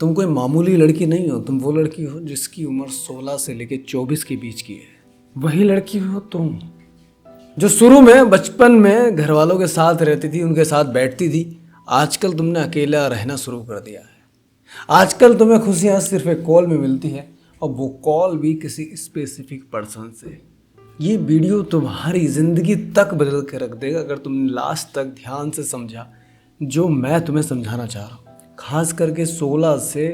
तुम कोई मामूली लड़की नहीं हो, तुम वो लड़की हो जिसकी उम्र 16 से लेकर 24 के बीच की है। वही लड़की हो तुम जो शुरू में बचपन में घर वालों के साथ रहती थी, उनके साथ बैठती थी। आजकल तुमने अकेला रहना शुरू कर दिया है। आजकल तुम्हें खुशियाँ सिर्फ एक कॉल में मिलती है, और वो कॉल भी किसी स्पेसिफिक पर्सन से। ये वीडियो तुम्हारी ज़िंदगी तक बदल के रख देगा अगर तुमने लास्ट तक ध्यान से समझा जो मैं तुम्हें समझाना चाह रहा हूँ। खास करके 16 से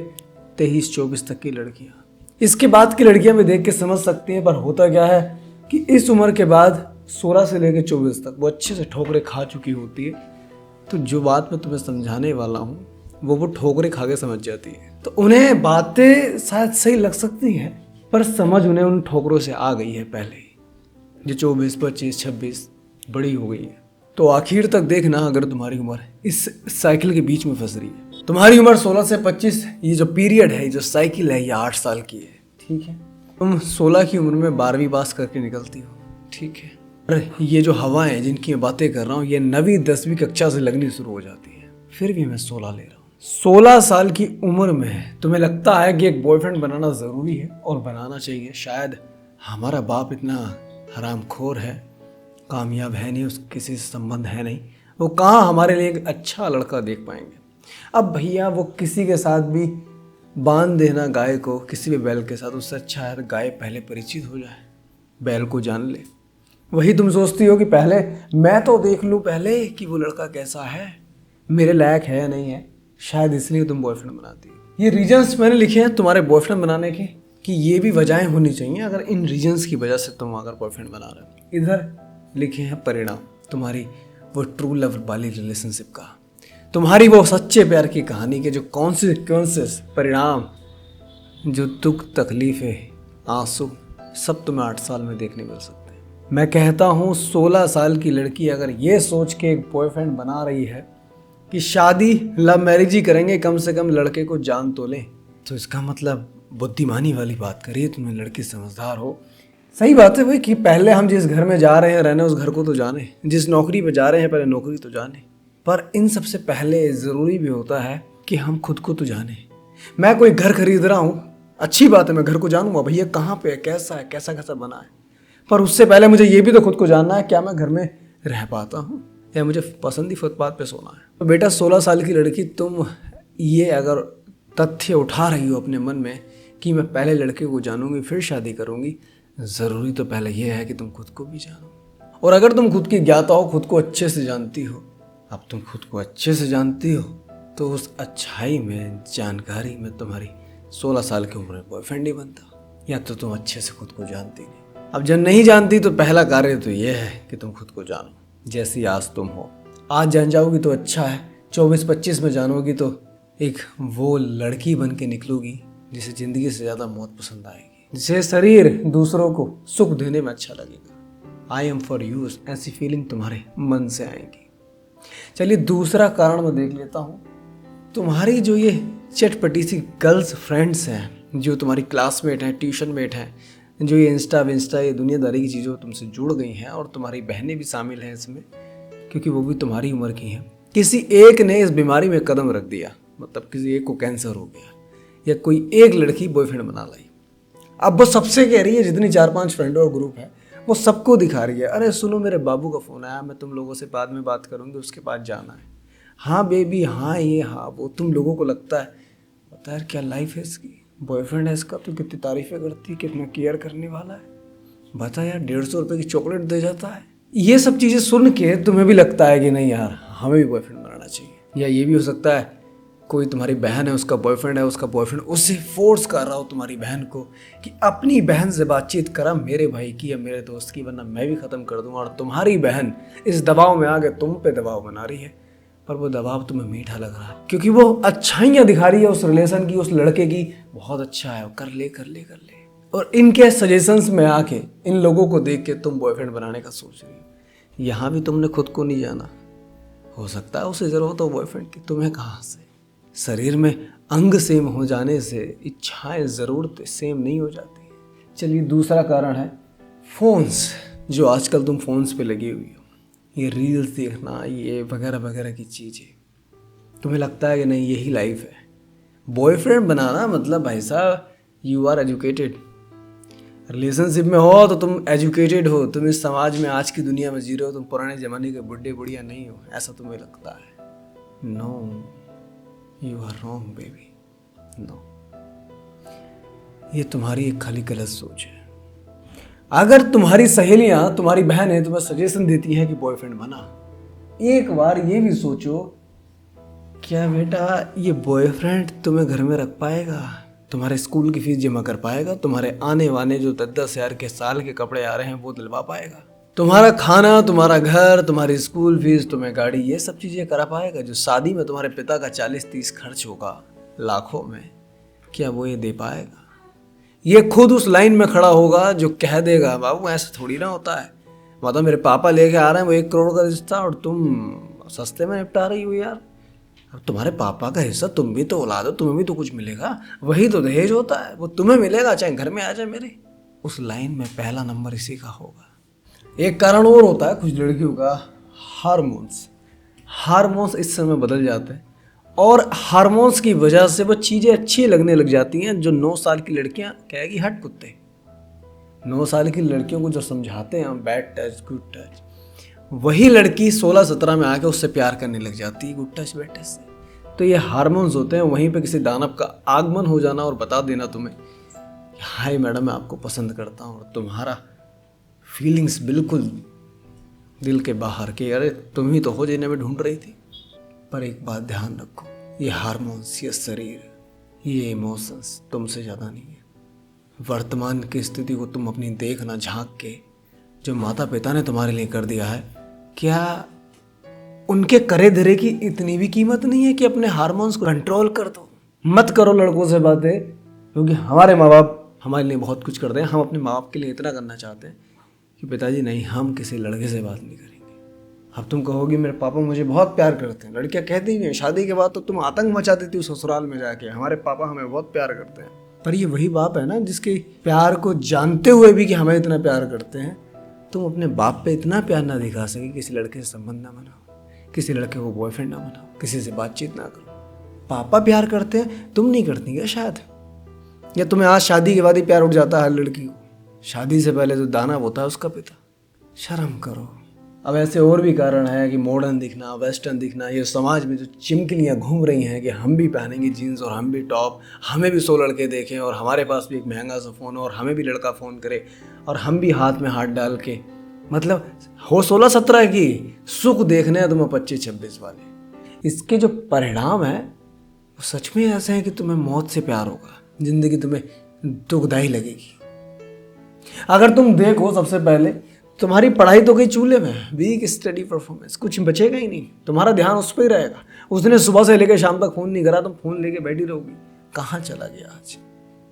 23-24 तक की लड़कियाँ। इसके बाद की लड़कियाँ भी देख के समझ सकती हैं, पर होता क्या है कि इस उम्र के बाद 16 से लेकर 24 तक वो अच्छे से ठोकरें खा चुकी होती है। तो जो बात मैं तुम्हें समझाने वाला हूँ वो ठोकरें खा के समझ जाती है। तो उन्हें बातें शायद सही लग सकती हैं, पर समझ उन्हें उन ठोकरों से आ गई है पहले ही। जो 24, 25, 26 बड़ी हो गई है। तो आखिर तक देखना, अगर तुम्हारी उम्र इस साइकिल के बीच में फंस रही है। तुम्हारी उम्र 16 से 25, ये जो पीरियड है, जो साइकिल है, ये 8 साल की है। ठीक है, तुम 16 की उम्र में 12वीं पास करके निकलती हो। ठीक है, अरे ये जो हवाएं जिनकी मैं बातें कर रहा हूँ, ये 9वीं 10वीं कक्षा से लगनी शुरू हो जाती है। फिर भी मैं 16 ले रहा हूँ। 16 साल की उम्र में तुम्हें लगता है कि एक बॉयफ्रेंड बनाना ज़रूरी है, और बनाना चाहिए। शायद हमारा बाप इतना हरामखोर है, कामयाब है नहीं, उस किसी से संबंध है नहीं, वो कहाँ हमारे लिए एक अच्छा लड़का देख पाएंगे। अब भैया वो किसी के साथ भी बांध देना गाय को, किसी भी बैल के साथ, उससे अच्छा है गाय पहले परिचित हो जाए, बैल को जान ले। वही तुम सोचती हो कि पहले मैं तो देख लूँ पहले कि वो लड़का कैसा है, मेरे लायक है या नहीं है। शायद इसलिए तुम बॉयफ्रेंड बनाती हो। ये रीजंस मैंने लिखे हैं तुम्हारे बॉयफ्रेंड बनाने के, कि ये भी वजहें होनी चाहिए अगर इन रीजंस की वजह से तुम अगर बॉयफ्रेंड बना रहे हो। इधर लिखे हैं परिणाम, तुम्हारी वो ट्रू लव वाली रिलेशनशिप का, तुम्हारी वो सच्चे प्यार की कहानी के जो कॉन्सिक्वेंसेस, परिणाम, जो दुख, तकलीफें, आंसू, सब तुम्हें 8 साल में देखने मिल सकते हैं। मैं कहता हूँ 16 साल की लड़की अगर ये सोच के एक बॉयफ्रेंड बना रही है कि शादी लव मैरिज ही करेंगे, कम से कम लड़के को जान तो लें, तो इसका मतलब बुद्धिमानी वाली बात करिए, तुम्हें लड़की समझदार हो। सही बात है भाई कि पहले हम जिस घर में जा रहे हैं रहने, उस घर को तो जाने, जिस नौकरी पे जा रहे हैं पहले नौकरी तो जाने, पर इन सबसे पहले ज़रूरी भी होता है कि हम खुद को तो जाने। मैं कोई घर खरीद रहा हूँ, अच्छी बात है, मैं घर को जानूंगा भैया कहाँ पे है, कैसा है, कैसा कैसा बना है, पर उससे पहले मुझे ये भी तो खुद को जानना है क्या मैं घर में रह पाता हूँ, या मुझे पसंद ही फुटपाथ पे सोना है। तो बेटा 16 साल की लड़की, तुम ये अगर तथ्य उठा रही हो अपने मन में कि मैं पहले लड़के को जानूंगी फिर शादी करूंगी, ज़रूरी तो पहले ये है कि तुम खुद को भी जानो। और अगर तुम खुद की ज्ञाता हो, खुद को अच्छे से जानती हो, अब तुम खुद को अच्छे से जानती हो, तो उस अच्छाई में, जानकारी में तुम्हारी 16 साल की उम्र में बॉयफ्रेंड ही बनता, या तो तुम अच्छे से खुद को जानती नहीं। अब जब नहीं जानती तो पहला कार्य तो ये है कि तुम खुद को जानो, जैसी आज तुम हो। आज जान जाओगी तो अच्छा है, 24-25 में जानोगी तो एक वो लड़की बन के निकलोगी जिसे ज़िंदगी से ज़्यादा मौत पसंद आएगी, जिसे शरीर दूसरों को सुख देने में अच्छा लगेगा। आई एम फॉर यू, ऐसी फीलिंग तुम्हारे मन से आएगी। चलिए दूसरा कारण मैं देख लेता हूँ। तुम्हारी जो ये चटपटी सी गर्ल्स फ्रेंड्स हैं, जो तुम्हारी क्लासमेट हैं, ट्यूशन मेट हैं, जो ये इंस्टा ये दुनियादारी की चीज़ों तुमसे जुड़ गई हैं, और तुम्हारी बहनें भी शामिल हैं इसमें, क्योंकि वो भी तुम्हारी उम्र की हैं। किसी एक ने इस बीमारी में कदम रख दिया, मतलब किसी एक को कैंसर हो गया, या कोई एक लड़की बॉयफ्रेंड बना लाई। अब वो सबसे कह रही है, जितनी 4-5 फ्रेंडों का ग्रुप है, वो सबको दिखा रही है, अरे सुनो मेरे बाबू का फ़ोन आया, मैं तुम लोगों से बाद में बात करूँगी, उसके बाद जाना है। हाँ बेबी, हाँ ये, हाँ वो। तुम लोगों को लगता है पता यार क्या लाइफ है इसकी, बॉयफ्रेंड है इसका तो कितनी तारीफ़ें करती है, कितना केयर करने वाला है, बता यार 150 रुपये की चॉकलेट दे जाता है। ये सब चीज़ें सुन के तुम्हें भी लगता है कि नहीं यार हमें भी बॉयफ्रेंड बनाना चाहिए। या ये भी हो सकता है कोई तुम्हारी बहन है, उसका बॉयफ्रेंड है, उसका बॉयफ्रेंड उससे फोर्स कर रहा हो तुम्हारी बहन को कि अपनी बहन से बातचीत करा मेरे भाई की या मेरे दोस्त की, वरना मैं भी ख़त्म कर दूंगा। और तुम्हारी बहन इस दबाव में आके तुम पे दबाव बना रही है, पर वो दबाव तुम्हें मीठा लग रहा है क्योंकि वो अच्छाइयाँ दिखा रही है उस रिलेशन की, उस लड़के की, बहुत अच्छा है, कर ले कर ले कर ले। और इनके सजेशंस में आके, इन लोगों को देख के तुम बॉयफ्रेंड बनाने का सोच रही हो। यहाँ भी तुमने खुद को नहीं जाना। हो सकता है उसे ज़रूरत हो बॉयफ्रेंड की, तुम्हें कहाँ से। शरीर में अंग सेम हो जाने से इच्छाएं, ज़रूरतें सेम नहीं हो जाती। चलिए दूसरा कारण है फ़ोन्स, जो आजकल तुम फ़ोन्स पे लगी हुई हो, ये रील्स देखना, ये वगैरह वगैरह की चीज़ें। तुम्हें लगता है कि नहीं यही लाइफ है, बॉयफ्रेंड बनाना मतलब भाई साहब यू आर एजुकेटेड। रिलेशनशिप में हो तो तुम एजुकेटेड हो, तुम इस समाज में आज की दुनिया में जी रहे हो, तुम पुराने ज़माने के बुढ़े बुढ़िया नहीं हो, ऐसा तुम्हें लगता है। No, you are wrong baby, no. ये तुम्हारी एक खाली गलत सोच है। अगर तुम्हारी सहेलियां, तुम्हारी बहनें तुम्हें सजेशन देती हैं कि बॉयफ्रेंड बना, एक बार ये भी सोचो, क्या बेटा ये बॉयफ्रेंड तुम्हें घर में रख पाएगा, तुम्हारे स्कूल की फीस जमा कर पाएगा, तुम्हारे आने वाले जो 10-10 हज़ार के साल के कपड़े आ रहे हैं वो दिलवा पाएगा, तुम्हारा खाना, तुम्हारा घर, तुम्हारी स्कूल फीस, तुम्हें गाड़ी, ये सब चीज़ें करा पाएगा? जो शादी में तुम्हारे पिता का 40-30 खर्च होगा लाखों में, क्या वो ये दे पाएगा? ये खुद उस लाइन में खड़ा होगा जो कह देगा बाबू ऐसा थोड़ी ना होता है, मतलब मेरे पापा लेके आ रहे हैं वो 1 करोड़ का रिश्ता और तुम सस्ते में निपटा रही हो यार। अब तुम्हारे पापा का हिस्सा, तुम भी तो औलाद हो, तुम्हें भी तो कुछ मिलेगा, वही तो दहेज होता है, वो तुम्हें मिलेगा चाहे घर में आ जाए मेरे। उस लाइन में पहला नंबर इसी का होगा। एक कारण और होता है कुछ लड़कियों का, हार्मोन्स इस समय बदल जाते हैं और हार्मोन्स की वजह से वो चीज़ें अच्छी लगने लग जाती हैं। जो 9 साल की लड़कियां कहेगी हट कुत्ते, 9 साल की लड़कियों को जो समझाते हैं बैड टच गुड टच, वही लड़की 16-17 में आके उससे प्यार करने लग जाती है गुड टच बैड टच से। तो ये हार्मोन्स होते हैं, वहीं पे किसी दानव का आगमन हो जाना और बता देना तुम्हें, हाय मैडम मैं आपको पसंद करता हूँ, और तुम्हारा फीलिंग्स बिल्कुल दिल के बाहर के, अरे तुम ही तो हो जिन्हें मैं ढूंढ रही थी। पर एक बात ध्यान रखो, ये हार्मोन्स, ये शरीर, ये इमोशंस तुमसे ज़्यादा नहीं है। वर्तमान की स्थिति को तुम अपनी देखना झांक के, जो माता पिता ने तुम्हारे लिए कर दिया है, क्या उनके करे धरे की इतनी भी कीमत नहीं है कि अपने हार्मोन्स को कंट्रोल कर दो? मत करो लड़कों से बातें, क्योंकि हमारे माँ बाप हमारे लिए बहुत कुछ करते हैं। हम अपने माँ बाप के लिए इतना करना चाहते हैं कि पिताजी नहीं, हम किसी लड़के से बात नहीं करेंगे। अब तुम कहोगे मेरे पापा मुझे बहुत प्यार करते हैं, लड़कियां कहती भी हैं शादी के बाद तो तुम आतंक मचा देती हो ससुराल में जाके, हमारे पापा हमें बहुत प्यार करते हैं। पर ये वही बाप है ना जिसके प्यार को जानते हुए भी कि हमें इतना प्यार करते हैं, तुम अपने बाप पे इतना प्यार ना दिखा सके, किसी लड़के से संबंध ना बनाओ, किसी लड़के को बॉयफ्रेंड ना बनाओ, किसी से बातचीत ना करो। पापा प्यार करते हैं, तुम नहीं करती क्या शायद? या तुम्हें आज शादी के बाद ही प्यार उठ जाता है हर लड़की को? शादी से पहले जो दानव होता है उसका पिता। शर्म करो। अब ऐसे और भी कारण है कि मॉडर्न दिखना, वेस्टर्न दिखना, ये समाज में जो चिमकलियाँ घूम रही हैं कि हम भी पहनेंगे जीन्स और हम भी टॉप, हमें भी 100 लड़के देखें और हमारे पास भी एक महंगा सा फ़ोन हो और हमें भी लड़का फ़ोन करे और हम भी हाथ में हाथ डाल के, मतलब हो 16-17 की, सुख देखने हैं तुम्हें 25-26 वाले। इसके जो परिणाम हैं वो सच में ऐसे हैं कि तुम्हें मौत से प्यार होगा, ज़िंदगी तुम्हें दुखदाई लगेगी। अगर तुम देखो, सबसे पहले तुम्हारी पढ़ाई तो गई चूल्हे में, वीक स्टडी परफॉर्मेंस, कुछ बचेगा ही नहीं, तुम्हारा ध्यान उस पर ही रहेगा। उसने सुबह से लेकर शाम तक फ़ोन नहीं करा, तुम फ़ोन लेके बैठी रहोगी, कहाँ चला गया आज?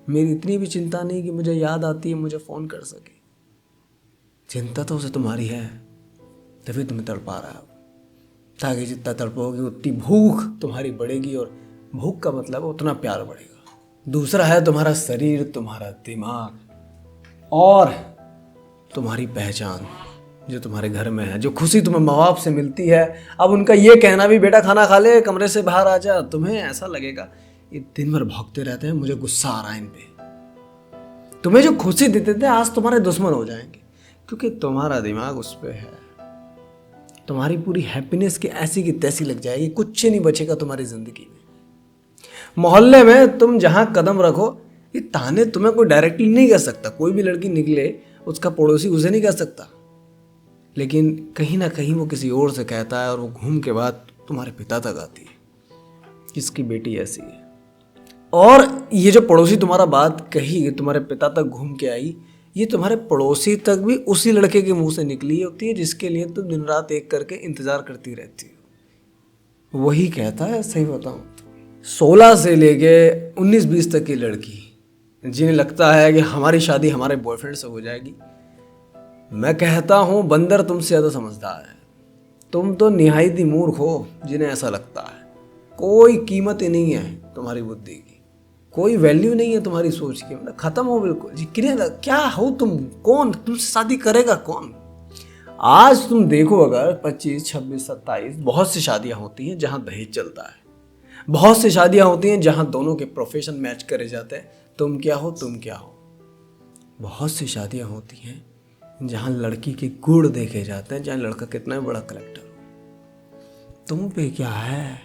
मेरी इतनी भी चिंता नहीं कि मुझे याद आती है मुझे फ़ोन कर सके। चिंता तो उसे तुम्हारी है, तभी तुम्हें तड़पा रहा है, ताकि जितना तड़पोगी उतनी भूख तुम्हारी बढ़ेगी, और भूख का मतलब उतना प्यार बढ़ेगा। दूसरा है तुम्हारा शरीर, तुम्हारा दिमाग और तुम्हारी पहचान जो तुम्हारे घर में है, जो खुशी तुम्हें माँ बाप से मिलती है। अब उनका ये कहना भी बेटा खाना खा ले, कमरे से बाहर आ जा, तुम्हें ऐसा लगेगा ये दिन भर भौंकते रहते हैं, मुझे गुस्सा आ रहा है इन पे। तुम्हें जो खुशी देते थे आज तुम्हारे दुश्मन हो जाएंगे, क्योंकि तुम्हारा दिमाग उस पर है। तुम्हारी पूरी हैप्पीनेस की ऐसी की तैसी लग जाएगी, कुछ नहीं बचेगा तुम्हारी जिंदगी में। मोहल्ले में तुम जहाँ कदम रखो, ये ताने तुम्हें कोई डायरेक्टली नहीं कह सकता, कोई भी लड़की निकले उसका पड़ोसी उसे नहीं कह सकता, लेकिन कहीं ना कहीं वो किसी और से कहता है और वो घूम के बाद तुम्हारे पिता तक आती है, इसकी बेटी ऐसी है। और ये जो पड़ोसी तुम्हारा बात कही तुम्हारे पिता तक घूम के आई, ये तुम्हारे पड़ोसी तक भी उसी लड़के के मुंह से निकली होती है जिसके लिए तुम दिन रात एक करके इंतजार करती रहती हो। वही कहता है, सही बताऊं तो 16 से लेके 19-20 तक की लड़की जिन्हें लगता है कि हमारी शादी हमारे बॉयफ्रेंड से हो जाएगी, मैं कहता हूँ बंदर तुमसे ज़्यादा समझदार है। तुम तो निहायत ही मूर्ख हो जिन्हें ऐसा लगता है। कोई कीमत ही नहीं है तुम्हारी बुद्धि की, कोई वैल्यू नहीं है तुम्हारी सोच की, मतलब ख़त्म हो बिल्कुल जी। क्या हो तुम? कौन तुमसे शादी करेगा? कौन? आज तुम देखो, अगर 25, 26, 27 बहुत सी शादियाँ होती हैं जहाँ दहेज चलता है, बहुत सी शादियां होती हैं जहां दोनों के प्रोफेशन मैच करे जाते हैं, तुम क्या हो तुम क्या हो। बहुत सी शादियां होती हैं जहां लड़की के गुण देखे जाते हैं, जहां लड़का कितना बड़ा कलेक्टर हो। तुम पे क्या है?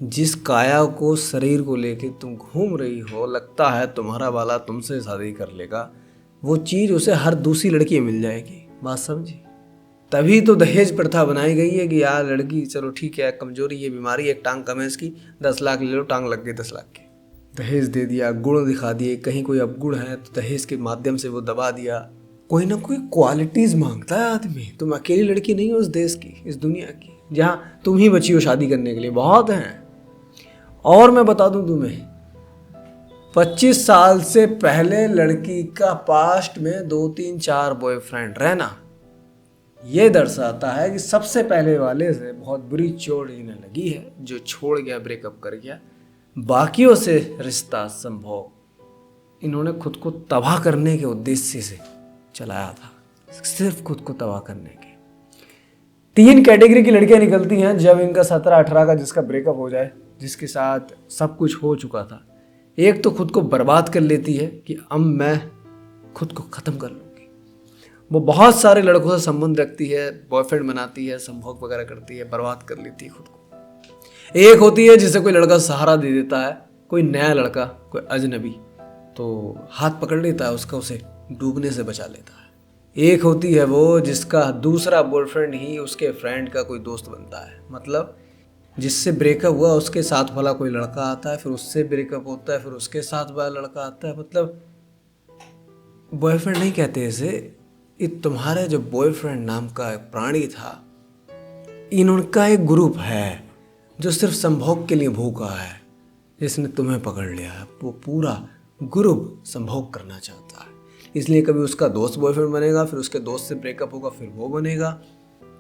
जिस काया को, शरीर को लेके तुम घूम रही हो, लगता है तुम्हारा वाला तुमसे शादी कर लेगा, वो चीज़ उसे हर दूसरी लड़की मिल जाएगी। बात समझी? तभी तो दहेज प्रथा बनाई गई है कि यार लड़की चलो ठीक है, कमजोरी है, बीमारी, एक टांग कम है इसकी, 10 लाख ले लो, टांग लग गई 10 लाख की। दहेज दे दिया, गुण दिखा दिए, कहीं कोई अवगुण है तो दहेज के माध्यम से वो दबा दिया। कोई ना कोई क्वालिटीज मांगता है आदमी। तुम अकेली लड़की नहीं हो इस देश की, इस दुनिया की, जहाँ तुम ही बची हो शादी करने के लिए। बहुत हैं। और मैं बता दूं तुम्हें, 25 साल से पहले लड़की का पास्ट में 2 3 4 बॉयफ्रेंड रहना, ये दर्शाता है कि सबसे पहले वाले से बहुत बुरी चोट इन्हें लगी है, जो छोड़ गया, ब्रेकअप कर गया। बाकियों से रिश्ता संभोग इन्होंने खुद को तबाह करने के उद्देश्य से चलाया था, सिर्फ खुद को तबाह करने के। 3 कैटेगरी की लड़कियां निकलती हैं जब इनका 17-18 का जिसका ब्रेकअप हो जाए, जिसके साथ सब कुछ हो चुका था। एक तो खुद को बर्बाद कर लेती है कि अब मैं खुद को ख़त्म कर लूँगी। वो बहुत सारे लड़कों से संबंध रखती है, बॉयफ्रेंड बनाती है, संभोग वगैरह करती है, बर्बाद कर लेती है खुद को। एक होती है जिसे कोई लड़का सहारा दे देता है, कोई नया लड़का, कोई अजनबी, तो हाथ पकड़ लेता है उसका, उसे डूबने से बचा लेता है। एक होती है वो जिसका दूसरा बॉयफ्रेंड ही उसके फ्रेंड का कोई दोस्त बनता है। मतलब जिससे ब्रेकअप हुआ उसके साथ वाला कोई लड़का आता है, फिर उससे ब्रेकअप होता है, फिर उसके साथ वाला लड़का आता है। मतलब बॉयफ्रेंड नहीं कहते इसे, ये तुम्हारे जो बॉयफ्रेंड नाम का एक प्राणी था, इनका एक ग्रुप है जो सिर्फ संभोग के लिए भूखा है, जिसने तुम्हें पकड़ लिया है। वो पूरा ग्रुप संभोग करना चाहता है, इसलिए कभी उसका दोस्त बॉयफ्रेंड बनेगा, फिर उसके दोस्त से ब्रेकअप होगा, फिर वो बनेगा।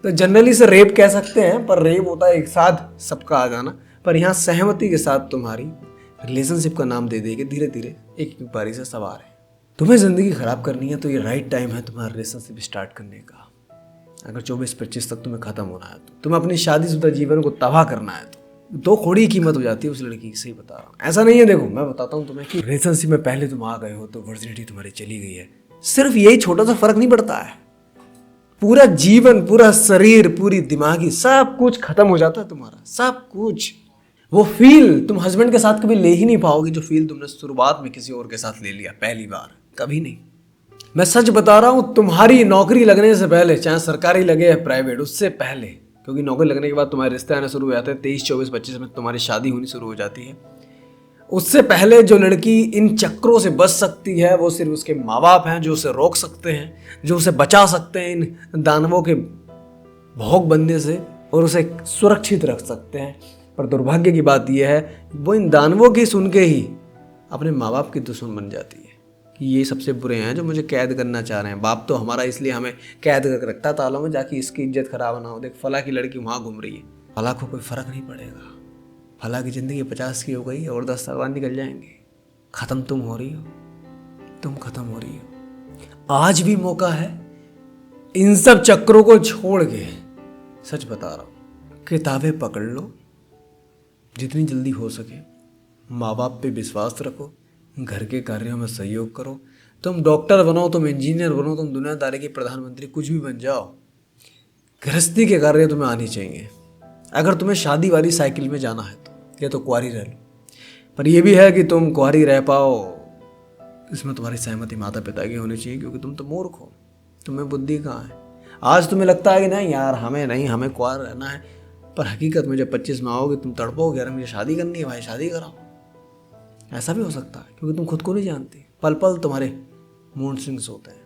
तो जनरली से रेप कह सकते हैं, पर रेप होता है एक साथ सबका आ जाना। पर यहाँ सहमति के साथ तुम्हारी रिलेशनशिप का नाम दे देगी, धीरे धीरे एक एक बारी से सवार है। तुम्हें ज़िंदगी ख़राब करनी है तो ये राइट टाइम है तुम्हारा रिलेशनशिप स्टार्ट करने का। अगर 24-25 तक तुम्हें ख़त्म होना है, तो तुम्हें अपनी शादीशुदा जीवन को तबाह करना है, तो 2 कौड़ी कीमत हो जाती है उस लड़की की। सही बता रहा हूँ, ऐसा नहीं है। देखो मैं बताता हूँ तुम्हें कि रिलेशनशिप में पहले तुम आ गए हो तो वर्जिनिटी तुम्हारी चली गई है, सिर्फ यही छोटा सा फर्क नहीं पड़ता है, पूरा जीवन, पूरा शरीर, पूरी दिमागी सब कुछ खत्म हो जाता है तुम्हारा, सब कुछ। वो फील तुम हस्बैंड के साथ कभी ले ही नहीं पाओगे जो फील तुमने शुरुआत में किसी और के साथ ले लिया पहली बार, कभी नहीं। मैं सच बता रहा हूँ, तुम्हारी नौकरी लगने से पहले, चाहे सरकारी लगे या प्राइवेट, उससे पहले, क्योंकि नौकरी लगने के बाद तुम्हारे रिश्ते आने शुरू हो जाते हैं, 23, 24, 25 में तुम्हारी शादी होनी शुरू हो जाती है। उससे पहले जो लड़की इन चक्रों से बच सकती है वो सिर्फ उसके माँ बाप हैं, जो उसे रोक सकते हैं, जो उसे बचा सकते हैं इन दानवों के भोग बनने से, और उसे सुरक्षित रख सकते हैं। पर दुर्भाग्य की बात यह है वो इन दानवों की सुन के ही अपने माँ बाप की दुश्मन बन जाती है कि ये सबसे बुरे हैं जो मुझे कैद करना चाह रहे हैं। बाप तो हमारा इसलिए हमें कैद करके रखता तालों में, जाकि इसकी इज्जत खराब ना हो। देख फला की लड़की वहाँ घूम रही है, फला को कोई फर्क नहीं पड़ेगा, फला की ज़िंदगी 50 की हो गई और 10 साल बाद निकल जाएंगे। ख़त्म तुम हो रही हो, तुम ख़त्म हो रही हो। आज भी मौका है इन सब चक्रों को छोड़ के, सच बता रहा हूँ, किताबें पकड़ लो जितनी जल्दी हो सके, माँ बाप पे विश्वास रखो, घर के कार्यों में सहयोग करो। तुम डॉक्टर बनो, तुम इंजीनियर बनो, तुम दुनियादारी के प्रधानमंत्री, कुछ भी बन जाओ, गृहस्थी के कार्य तुम्हें आनी चाहिए। अगर तुम्हें शादी वाली साइकिल में जाना है तो, या तो कुंवारी रह लो। पर यह भी है कि तुम कुंवारी रह पाओ, इसमें तुम्हारी सहमति माता पिता की होनी चाहिए, क्योंकि तुम तो मूर्ख हो, तुम्हें बुद्धि कहाँ है। आज तुम्हें लगता है कि नहीं यार हमें कुंवार रहना है, पर हकीकत में जब 25 में आओगे तुम तड़पोगे, अरे मुझे शादी करनी है भाई, शादी कराओ। ऐसा भी हो सकता है, क्योंकि तुम खुद को नहीं जानती, पल पल तुम्हारे मूड स्विंग्स होते हैं।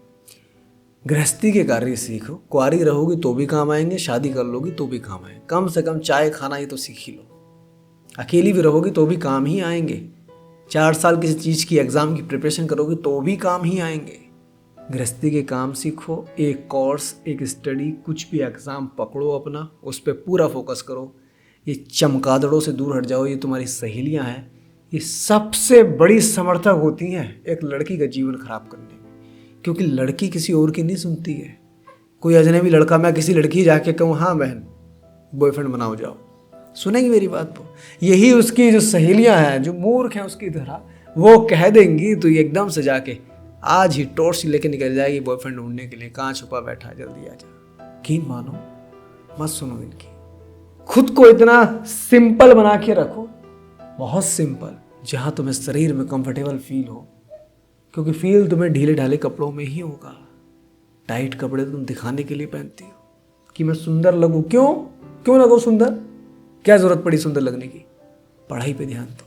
गृहस्थी के कार्य सीखो, कुंवारी रहोगी तो भी काम आएंगे, शादी कर लोगी तो भी काम आएंगे। कम से कम चाय खाना ही तो सीख ही लो। अकेली भी रहोगी तो भी काम ही आएंगे। 4 साल किसी चीज़ की एग्ज़ाम की प्रिपरेशन करोगी तो भी काम ही आएंगे। गृहस्थी के काम सीखो, एक कोर्स, एक स्टडी, कुछ भी एग्ज़ाम पकड़ो अपना, उस पर पूरा फोकस करो। ये चमगादड़ों से दूर हट जाओ, ये तुम्हारी सहेलियां हैं, ये सबसे बड़ी समर्थक होती हैं एक लड़की का जीवन खराब करने में। क्योंकि लड़की किसी और की नहीं सुनती है। कोई अजनबी लड़का, मैं किसी लड़की जाके कहूँ हाँ बहन बॉयफ्रेंड बनाओ जाओ, सुनेंगी मेरी बात को? यही उसकी जो सहेलियां हैं जो मूर्ख हैं उसकी तरह, वो कह देंगी तो ये एकदम से जाके आज ही टॉर्च लेके निकल जाएगी बॉयफ्रेंड ढूंढने के लिए, कहाँ छुपा बैठा है, जल्दी आ जा। यकीन मानो, मत सुनो इनकी। खुद को इतना सिंपल बना के रखो, बहुत सिंपल, जहां तुम्हें शरीर में कंफर्टेबल फील हो, क्योंकि फील तुम्हें ढीले ढाले कपड़ों में ही होगा। टाइट कपड़े तुम दिखाने के लिए पहनती हो कि मैं सुंदर लगूं। क्यों लगूं सुंदर? क्या जरूरत पड़ी सुंदर लगने की? पढ़ाई पे ध्यान दो,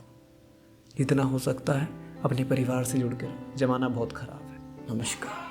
जितना हो सकता है अपने परिवार से जुड़ कर। जमाना बहुत खराब है। नमस्कार।